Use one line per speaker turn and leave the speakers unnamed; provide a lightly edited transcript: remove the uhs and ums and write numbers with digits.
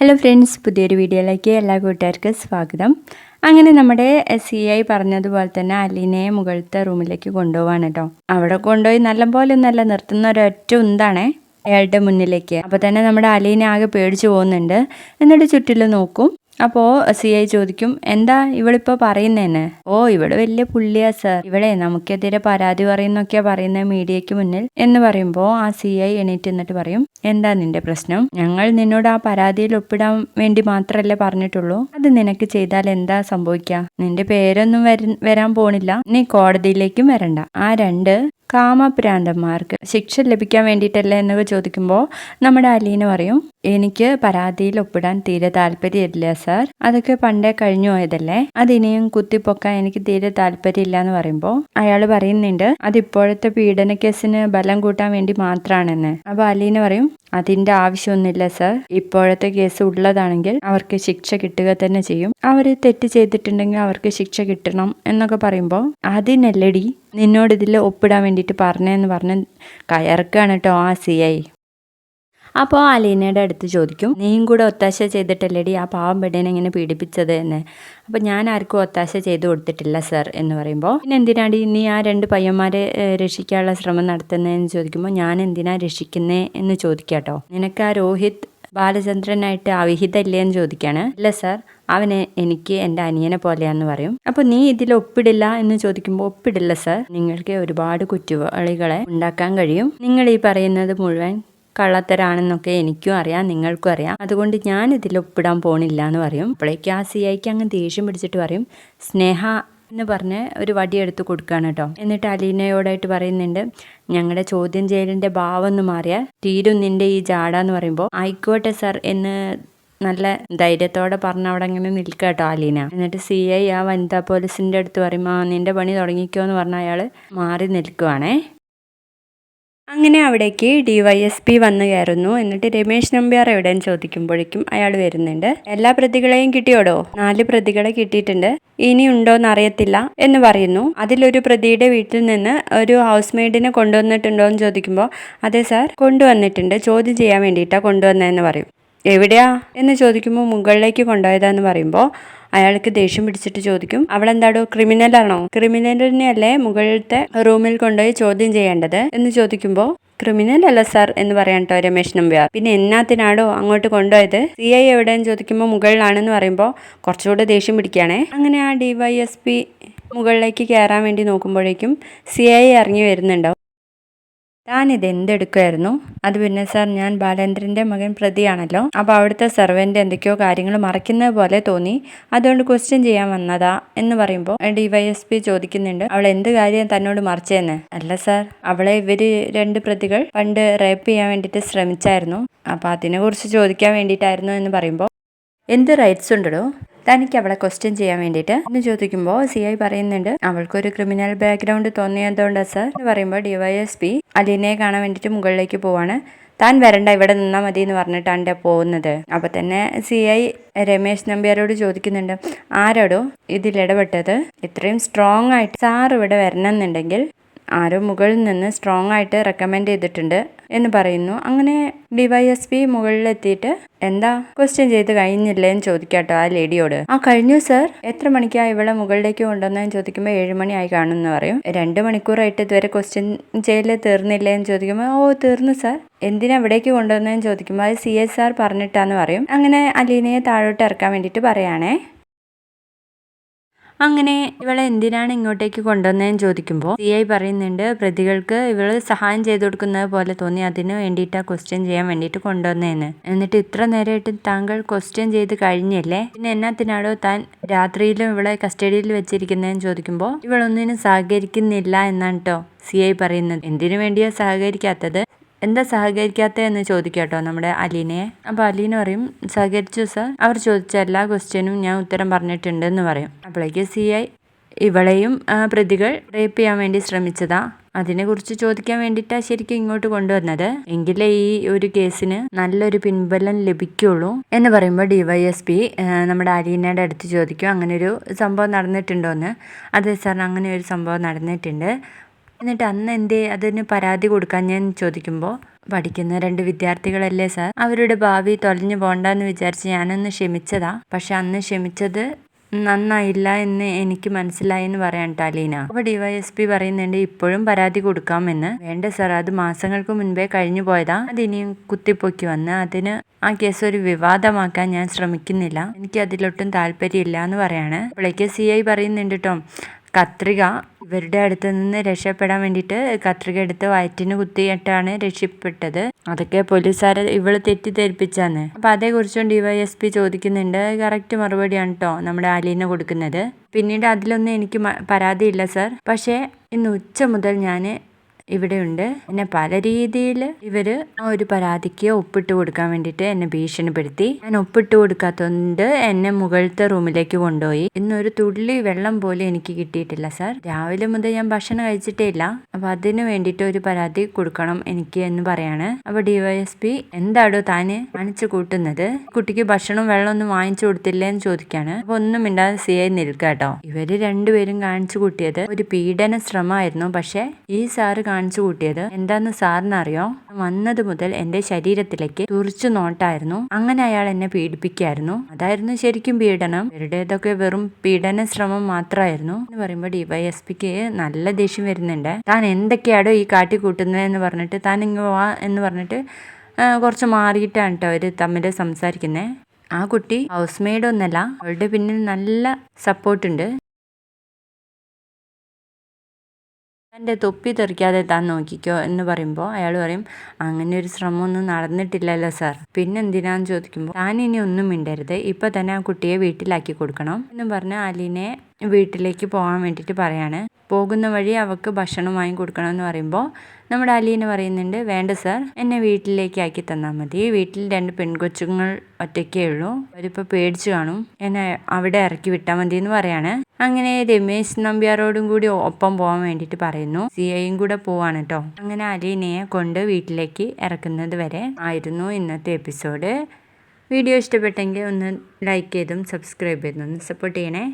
Hello friends, പുതിയൊരു വീഡിയോയിലേക്ക് എല്ലാ കൂട്ടുകാർക്കും സ്വാഗതം. അങ്ങനെ നമ്മുടെ CI പറഞ്ഞതുപോലെ തന്നെ അലീനയെ മുകളിലത്തെ റൂമിലേക്ക് കൊണ്ടുപോവാണ് കേട്ടോ. അവിടെ കൊണ്ടുപോയി നല്ലപോലെ ഒന്നല്ല നിർത്തുന്ന ഒരൊറ്റ ഉന്താണേ അയാളുടെ മുന്നിലേക്ക്. അപ്പോൾ തന്നെ നമ്മുടെ അലീന ആകെ പേടിച്ചു പോകുന്നുണ്ട്. എന്നിട്ട് ചുറ്റിലും നോക്കും. അപ്പോൾ CI ചോദിക്കും, എന്താ ഇവളിപ്പോൾ പറയുന്നതെന്ന്. ഓ, ഇവിടെ വലിയ പുള്ളിയാ സർ, ഇവിടെ നമുക്കെതിരെ പരാതി പറയുന്നൊക്കെയാ പറയുന്നത് മീഡിയയ്ക്ക് മുന്നിൽ എന്ന് പറയുമ്പോൾ ആ CI എണീറ്റ് നിന്നിട്ട് പറയും, എന്താ നിന്റെ പ്രശ്നം? ഞങ്ങൾ നിന്നോട് ആ പരാതിയിൽ ഒപ്പിടാൻ വേണ്ടി മാത്രമല്ലേ പറഞ്ഞിട്ടുള്ളൂ. അത് നിനക്ക് ചെയ്താൽ എന്താ സംഭവിക്കുക? നിന്റെ പേരൊന്നും വരാൻ പോണില്ല. നീ കോടതിയിലേക്കും വരണ്ട. ആ രണ്ട് കാമപ്രാന്തന്മാർക്ക് ശിക്ഷ ലഭിക്കാൻ വേണ്ടിയിട്ടല്ലേ എന്നൊക്കെ ചോദിക്കുമ്പോൾ നമ്മുടെ അലീന പറയും, എനിക്ക് പരാതിയിൽ ഒപ്പിടാൻ തീരെ താല്പര്യമില്ല സാർ, അതൊക്കെ പണ്ടേ കഴിഞ്ഞു പോയതല്ലേ, അതിനെയും കുത്തിപ്പൊക്കാൻ എനിക്ക് തീരെ താല്പര്യമില്ല എന്ന് പറയുമ്പോൾ അയാൾ പറയുന്നുണ്ട്, അതിപ്പോഴത്തെ പീഡന കേസിന് ബലം കൂട്ടാൻ വേണ്ടി മാത്രമാണെന്ന്. അപ്പൊ അലീന പറയും, അതിന്റെ ആവശ്യമൊന്നുമില്ല സർ, ഇപ്പോഴത്തെ കേസ് ഉള്ളതാണെങ്കിൽ അവർക്ക് ശിക്ഷ കിട്ടുക തന്നെ ചെയ്യും. അവർ തെറ്റ് ചെയ്തിട്ടുണ്ടെങ്കിൽ അവർക്ക് ശിക്ഷ കിട്ടണം എന്നൊക്കെ പറയുമ്പോൾ അതിനല്ലടി നിന്നോട് ഇതിൽ ഒപ്പിടാൻ വേണ്ടിയിട്ട് പറഞ്ഞതെന്ന് പറഞ്ഞ് കയർക്കാണ് കേട്ടോ ആ CI. അപ്പോൾ അലീനയുടെ അടുത്ത് ചോദിക്കും, നീയും കൂടെ ഒത്താശ ചെയ്തിട്ടല്ലേടി ആ പാവം പെണ്ണിനെ ഇങ്ങനെ പീഡിപ്പിച്ചത് എന്ന്. അപ്പോൾ ഞാൻ ആർക്കും ഒത്താശ ചെയ്തു കൊടുത്തിട്ടില്ല സർ എന്ന് പറയുമ്പോൾ, പിന്നെ എന്തിനാടി നീ ആ രണ്ട് പയ്യന്മാരെ രക്ഷിക്കാനുള്ള ശ്രമം നടത്തുന്നതെന്ന് ചോദിക്കുമ്പോൾ, ഞാൻ എന്തിനാ രക്ഷിക്കുന്നേ എന്ന് ചോദിക്കാട്ടോ. നിനക്ക് ആ രോഹിത് ബാലചന്ദ്രനായിട്ട് അവിഹിതല്ലേ എന്ന് ചോദിക്കാണ്. ഇല്ല സർ, അവന് എനിക്ക് എൻ്റെ അനിയനെ പോലെയാന്ന് പറയും. അപ്പോൾ നീ ഇതിൽ ഒപ്പിടില്ല എന്ന് ചോദിക്കുമ്പോൾ, ഒപ്പിടില്ല സർ, നിങ്ങൾക്ക് ഒരുപാട് കുറ്റവാളികളെ ഉണ്ടാക്കാൻ കഴിയും. നിങ്ങൾ ഈ പറയുന്നത് മുഴുവൻ കള്ളത്തരാണെന്നൊക്കെ എനിക്കും അറിയാം, നിങ്ങൾക്കും അറിയാം, അതുകൊണ്ട് ഞാൻ ഇതിൽ ഒപ്പിടാൻ പോണില്ല എന്ന് പറയും. അപ്പോഴേക്കും ആ CIക്ക് അങ്ങ് ദേഷ്യം പിടിച്ചിട്ട് പറയും, സ്നേഹ എന്ന് പറഞ്ഞ് ഒരു വടിയെടുത്ത് കൊടുക്കുകയാണ് കേട്ടോ. എന്നിട്ട് അലീനയോടായിട്ട് പറയുന്നുണ്ട്, ഞങ്ങളുടെ ചോദ്യം ചെയ്യലിൻ്റെ ഭാവം ഒന്ന് മാറിയാൽ തീരും നിന്റെ ഈ ജാട എന്ന് പറയുമ്പോൾ, ആയിക്കോട്ടെ സർ എന്ന് നല്ല ധൈര്യത്തോടെ പറഞ്ഞ അവിടെ അങ്ങനെ നിൽക്കുക കേട്ടോ അലീന. എന്നിട്ട് CI ആ വനിതാ പോലീസിൻ്റെ അടുത്ത് പറയും, ആ നിന്റെ പണി തുടങ്ങിക്കോ എന്ന് പറഞ്ഞ അയാൾ മാറി നിൽക്കുവാണേ. അങ്ങനെ അവിടേക്ക് DYSP വന്ന് കയറുന്നു. എന്നിട്ട് രമേശ് നമ്പ്യാർ എവിടെയെന്ന് ചോദിക്കുമ്പോഴേക്കും അയാൾ വരുന്നുണ്ട്. എല്ലാ പ്രതികളെയും കിട്ടിയോടോ? 4 പ്രതികളെ കിട്ടിയിട്ടുണ്ട്, ഇനി ഉണ്ടോന്ന് അറിയത്തില്ല എന്ന് പറയുന്നു. അതിലൊരു പ്രതിയുടെ വീട്ടിൽ നിന്ന് ഒരു ഹൗസ് മെയ്ഡിനെ കൊണ്ടുവന്നിട്ടുണ്ടോ എന്ന് ചോദിക്കുമ്പോൾ, അതെ സാർ, കൊണ്ടുവന്നിട്ടുണ്ട്, ചോദ്യം ചെയ്യാൻ വേണ്ടിയിട്ടാണ് കൊണ്ടുവന്നതെന്ന് പറയും. എവിടെയാ എന്ന് ചോദിക്കുമ്പോൾ, മുകളിലേക്ക് കൊണ്ടുപോയതാന്ന് പറയുമ്പോൾ അയാൾക്ക് ദേഷ്യം പിടിച്ചിട്ട് ചോദിക്കും, അവളെന്താടോ ക്രിമിനലാണോ? ക്രിമിനലിനെ അല്ലേ മുകളിലത്തെ റൂമിൽ കൊണ്ടുപോയി ചോദ്യം ചെയ്യേണ്ടത് എന്ന് ചോദിക്കുമ്പോൾ, ക്രിമിനൽ അല്ല സാർ എന്ന് പറയാൻ കേട്ടോ രമേശ് നമ്പ്യാർ. പിന്നെ എന്നാത്തിനാടോ അങ്ങോട്ട് കൊണ്ടുപോയത്? CI എവിടെയെന്ന് ചോദിക്കുമ്പോൾ മുകളിലാണെന്ന് പറയുമ്പോൾ കുറച്ചുകൂടെ ദേഷ്യം പിടിക്കുകയാണേ. അങ്ങനെ ആ DYSP മുകളിലേക്ക് കയറാൻ വേണ്ടി നോക്കുമ്പോഴേക്കും CI ഇറങ്ങി വരുന്നുണ്ടാവും. താനിത് എന്തെടുക്കുമായിരുന്നു? അത് പിന്നെ സാർ, ഞാൻ ബാലേന്ദ്രൻ്റെ മകൻ പ്രതിയാണല്ലോ, അപ്പോൾ അവിടുത്തെ സെർവൻ്റ് എന്തൊക്കെയോ കാര്യങ്ങൾ മറയ്ക്കുന്നത് പോലെ തോന്നി, അതുകൊണ്ട് ക്വസ്റ്റ്യൻ ചെയ്യാൻ വന്നതാ എന്ന് പറയുമ്പോൾ DYSP ചോദിക്കുന്നുണ്ട്, അവൾ എന്ത് കാര്യം തന്നോട് മറിച്ചതെന്ന്. അല്ല സാർ, അവളെ ഇവർ 2 പ്രതികൾ പണ്ട് റേപ്പ് ചെയ്യാൻ വേണ്ടിയിട്ട് ശ്രമിച്ചായിരുന്നു, അപ്പോൾ അതിനെക്കുറിച്ച് ചോദിക്കാൻ വേണ്ടിയിട്ടായിരുന്നു എന്ന് പറയുമ്പോൾ, എന്ത് റൈറ്റ്സ് ഉണ്ടോ തനിക്ക് അവളെ ക്വസ്റ്റ്യൻ ചെയ്യാൻ വേണ്ടിയിട്ട് എന്ന് ചോദിക്കുമ്പോൾ CI പറയുന്നുണ്ട്, അവൾക്കൊരു ക്രിമിനൽ ബാക്ക്ഗ്രൗണ്ട് തോന്നിയതുകൊണ്ടാണ് സാർ എന്ന് പറയുമ്പോൾ DYSP അലീനയെ കാണാൻ വേണ്ടിയിട്ട് മുകളിലേക്ക് പോവാണ്. താൻ വരണ്ട, ഇവിടെ നിന്നാൽ മതി എന്ന് പറഞ്ഞിട്ടാണ് പോകുന്നത്. അപ്പോൾ തന്നെ CI രമേശ് നമ്പ്യാരോട് ചോദിക്കുന്നുണ്ട്, ആരോടോ ഇതിലിടപെട്ടത്? ഇത്രയും സ്ട്രോങ് ആയിട്ട് സാർ ഇവിടെ വരണം എന്നുണ്ടെങ്കിൽ ആരോ മുകളിൽ നിന്ന് സ്ട്രോങ് ആയിട്ട് റെക്കമെൻഡ് ചെയ്തിട്ടുണ്ട് എന്ന് പറയുന്നു. അങ്ങനെ DYSP മുകളിലെത്തിയിട്ട്, എന്താ ക്വസ്റ്റ്യൻ ചെയ്ത് കഴിഞ്ഞില്ലേ എന്ന് ചോദിക്കാട്ടോ ആ ലേഡിയോട്. ആ കഴിഞ്ഞു സർ, എത്ര മണിക്കാണ് ഇവിടെ മുകളിലേക്ക് കൊണ്ടുവന്നതെന്ന് ചോദിക്കുമ്പോൾ 7 മണിയായി കാണുമെന്ന് പറയും. 2 മണിക്കൂറായിട്ട് ഇതുവരെ ക്വസ്റ്റ്യൻ ചെയ്യല് തീർന്നില്ലേ എന്ന് ചോദിക്കുമ്പോൾ, ഓ തീർന്നു സാർ. എന്തിനാ ഇവിടേക്ക് കൊണ്ടുവന്നതെന്ന് ചോദിക്കുമ്പോൾ അത് CSR പറഞ്ഞിട്ടാന്ന് പറയും. അങ്ങനെ അലീനയെ താഴോട്ട് ഇറക്കാൻ വേണ്ടിയിട്ട് പറയാണേ. അങ്ങനെ ഇവളെ എന്തിനാണ് ഇങ്ങോട്ടേക്ക് കൊണ്ടുവന്നതെന്ന് ചോദിക്കുമ്പോൾ CI പറയുന്നുണ്ട്, പ്രതികൾക്ക് ഇവൾ സഹായം ചെയ്തു കൊടുക്കുന്നത് പോലെ തോന്നി, അതിന് വേണ്ടിയിട്ടാണ് ക്വസ്റ്റ്യൻ ചെയ്യാൻ വേണ്ടിയിട്ട് കൊണ്ടുവന്നതെന്ന്. എന്നിട്ട് ഇത്ര നേരമായിട്ട് താങ്കൾ ക്വസ്റ്റ്യൻ ചെയ്ത് കഴിഞ്ഞല്ലേ, പിന്നെ എന്നാത്തിനാണോ താൻ രാത്രിയിലും ഇവളെ കസ്റ്റഡിയിൽ വെച്ചിരിക്കുന്നതെന്ന് ചോദിക്കുമ്പോൾ ഇവളൊന്നിനും സഹകരിക്കുന്നില്ല എന്നാണ് കേട്ടോ CI പറയുന്നത്. എന്തിനു വേണ്ടിയാ സഹകരിക്കാത്തത്? എന്താ സഹകരിക്കാത്തതെന്ന് ചോദിക്കാട്ടോ നമ്മുടെ അലീനയെ. അപ്പോൾ അലീന പറയും, സഹകരിച്ചു സർ, അവർ ചോദിച്ച എല്ലാ ക്വസ്റ്റ്യനും ഞാൻ ഉത്തരം പറഞ്ഞിട്ടുണ്ട് എന്ന് പറയും. അപ്പോഴേക്ക് CI ഇവളെയും പ്രതികൾ റേപ്പ് ചെയ്യാൻ വേണ്ടി ശ്രമിച്ചതാ, അതിനെക്കുറിച്ച് ചോദിക്കാൻ വേണ്ടിയിട്ടാണ് ശരിക്കും ഇങ്ങോട്ട് കൊണ്ടുവന്നത്, എങ്കിലേ ഈ ഒരു കേസിന് നല്ലൊരു പിൻബലം ലഭിക്കുള്ളൂ എന്ന് പറയുമ്പോൾ DYSP നമ്മുടെ അലീനയുടെ അടുത്ത് ചോദിക്കും, അങ്ങനെ ഒരു സംഭവം നടന്നിട്ടുണ്ടോ എന്ന്. അതെ സാർ, അങ്ങനെ ഒരു സംഭവം നടന്നിട്ടുണ്ട്. എന്നിട്ട് അന്ന് എന്തേ അതിന് പരാതി കൊടുക്കാൻ ഞാൻ ചോദിക്കുമ്പോൾ പഠിക്കുന്ന 2 വിദ്യാർത്ഥികളല്ലേ സാർ, അവരുടെ ഭാവി തൊലഞ്ഞു പോണ്ടെന്ന് വിചാരിച്ച് ഞാനൊന്ന് ക്ഷമിച്ചതാ. പക്ഷെ അന്ന് ക്ഷമിച്ചത് നന്നായില്ല എന്ന് എനിക്ക് മനസ്സിലായി എന്ന് പറയാൻ കേട്ടോ അലീന. അപ്പൊ DYSP പറയുന്നുണ്ട് ഇപ്പോഴും പരാതി കൊടുക്കാമെന്ന്. വേണ്ട സാർ, അത് മാസങ്ങൾക്ക് മുൻപേ കഴിഞ്ഞു പോയതാ. അതിനിയും കുത്തിപ്പൊക്കി വന്ന് അതിന് ആ കേസ് ഒരു വിവാദമാക്കാൻ ഞാൻ ശ്രമിക്കുന്നില്ല. എനിക്ക് അതിലൊട്ടും താല്പര്യമില്ല എന്ന് പറയാണ്. അപ്പോഴേക്ക് CI പറയുന്നുണ്ട് കേട്ടോ, കത്രിക ഇവരുടെ അടുത്ത് നിന്ന് രക്ഷപ്പെടാൻ വേണ്ടിയിട്ട് കത്രിക എടുത്ത് വയറ്റിന് കുത്തിയിട്ടാണ് രക്ഷപ്പെട്ടത്. അതൊക്കെ പോലീസുകാരെ ഇവള് തെറ്റിദ്ധരിപ്പിച്ചാന്ന്. അപ്പൊ അതേക്കുറിച്ചും DYSP ചോദിക്കുന്നുണ്ട്. കറക്റ്റ് മറുപടിയാണ് കേട്ടോ നമ്മുടെ അലീന കൊടുക്കുന്നത്. പിന്നീട് അതിലൊന്നും എനിക്ക് പരാതിയില്ല സാർ, പക്ഷേ ഇന്ന് ഉച്ച മുതൽ ഞാൻ ഇവിടെയുണ്ട്. എന്നെ പല രീതിയിൽ ഇവര് ആ ഒരു പരാതിക്ക് ഒപ്പിട്ട് കൊടുക്കാൻ വേണ്ടിയിട്ട് എന്നെ ഭീഷണിപ്പെടുത്തി. ഞാൻ ഒപ്പിട്ട് കൊടുക്കാത്തതുകൊണ്ട് എന്നെ മുകളിലത്തെ റൂമിലേക്ക് കൊണ്ടുപോയി. ഇന്നൊരു തുള്ളി വെള്ളം പോലും എനിക്ക് കിട്ടിയിട്ടില്ല സാർ. രാവിലെ മുതൽ ഞാൻ ഭക്ഷണം കഴിച്ചിട്ടേ ഇല്ല. അപ്പൊ അതിന് വേണ്ടിയിട്ട് ഒരു പരാതി കൊടുക്കണം എനിക്ക് എന്ന് പറയാണ്. അപ്പൊ DYSP എന്താടോ താന് കാണിച്ചു കൂട്ടുന്നത്, കുട്ടിക്ക് ഭക്ഷണം വെള്ളം ഒന്നും വാങ്ങിച്ചു കൊടുത്തില്ലേ എന്ന് ചോദിക്കാണ്. അപ്പൊ ഒന്നും മിണ്ടാതെ CI നിൽക്കാട്ടോ. ഇവര് രണ്ടുപേരും കാണിച്ചു കൂട്ടിയത് ഒരു പീഡന ശ്രമമായിരുന്നു. പക്ഷെ ഈ സാറ് കാണിച്ചു കൂട്ടിയത് എന്താന്ന് സാറിന് അറിയോ? വന്നത് മുതൽ എന്റെ ശരീരത്തിലേക്ക് തുറിച്ചു നോട്ടായിരുന്നു. അങ്ങനെ അയാൾ എന്നെ പീഡിപ്പിക്കായിരുന്നു. അതായിരുന്നു ശരിക്കും പീഡനം. ഇവരുടേതൊക്കെ വെറും പീഡന ശ്രമം മാത്രമായിരുന്നു എന്ന് പറയുമ്പോൾ DYSPക്ക് നല്ല ദേഷ്യം വരുന്നുണ്ട്. താൻ എന്തൊക്കെയാടോ ഈ കാട്ടിക്കൂട്ടുന്നത് എന്ന് പറഞ്ഞിട്ട്, താൻ ഇങ്ങ് വാ എന്ന് പറഞ്ഞിട്ട് കുറച്ച് മാറിയിട്ടാണ് കേട്ടോ അവര് തമ്മിൽ സംസാരിക്കുന്നത്. ആ കുട്ടി ഹൗസ് മെയ്ഡ് ഒന്നല്ല, അവളുടെ പിന്നിൽ നല്ല സപ്പോർട്ടുണ്ട്. എൻ്റെ തൊപ്പി തെറിക്കാതെ താൻ നോക്കിക്കോ എന്ന് പറയുമ്പോൾ അയാൾ പറയും, അങ്ങനെ ഒരു ശ്രമമൊന്നും നടന്നിട്ടില്ലല്ലോ സാർ. പിന്നെന്തിനാന്ന് ചോദിക്കുമ്പോൾ, താൻ ഇനി ഒന്നും മിണ്ടരുത്, ഇപ്പൊ തന്നെ ആ കുട്ടിയെ വീട്ടിലാക്കി കൊടുക്കണം എന്ന് പറഞ്ഞ് അലീനെ വീട്ടിലേക്ക് പോകാൻ വേണ്ടിയിട്ട് പറയാണ്. പോകുന്ന വഴി അവൾക്ക് ഭക്ഷണം വാങ്ങി കൊടുക്കണം എന്ന് പറയുമ്പോൾ നമ്മുടെ അലീന പറയുന്നുണ്ട്, വേണ്ട സാർ, എന്നെ വീട്ടിലേക്ക് ആക്കി തന്നാൽ മതി. വീട്ടിൽ 2 പെൺകൊച്ചുങ്ങൾ ഒറ്റയ്ക്കേ ഉള്ളൂ, അവരിപ്പോൾ പേടിച്ചു കാണും, എന്നെ അവിടെ ഇറക്കി വിട്ടാൽ മതി എന്ന് പറയാണ്. അങ്ങനെ രമേശ് നമ്പ്യാരോടും കൂടി ഒപ്പം പോകാൻ വേണ്ടിയിട്ട് പറയുന്നു. CIയും കൂടെ പോവാണ് കേട്ടോ. അങ്ങനെ അലീനയെ കൊണ്ട് വീട്ടിലേക്ക് ഇറക്കുന്നത് വരെ ആയിരുന്നു ഇന്നത്തെ എപ്പിസോഡ്. വീഡിയോ ഇഷ്ടപ്പെട്ടെങ്കിൽ ഒന്ന് ലൈക്ക് ചെയ്തും സബ്സ്ക്രൈബ് ചെയ്തും ഒന്ന് സപ്പോർട്ട് ചെയ്യണേ.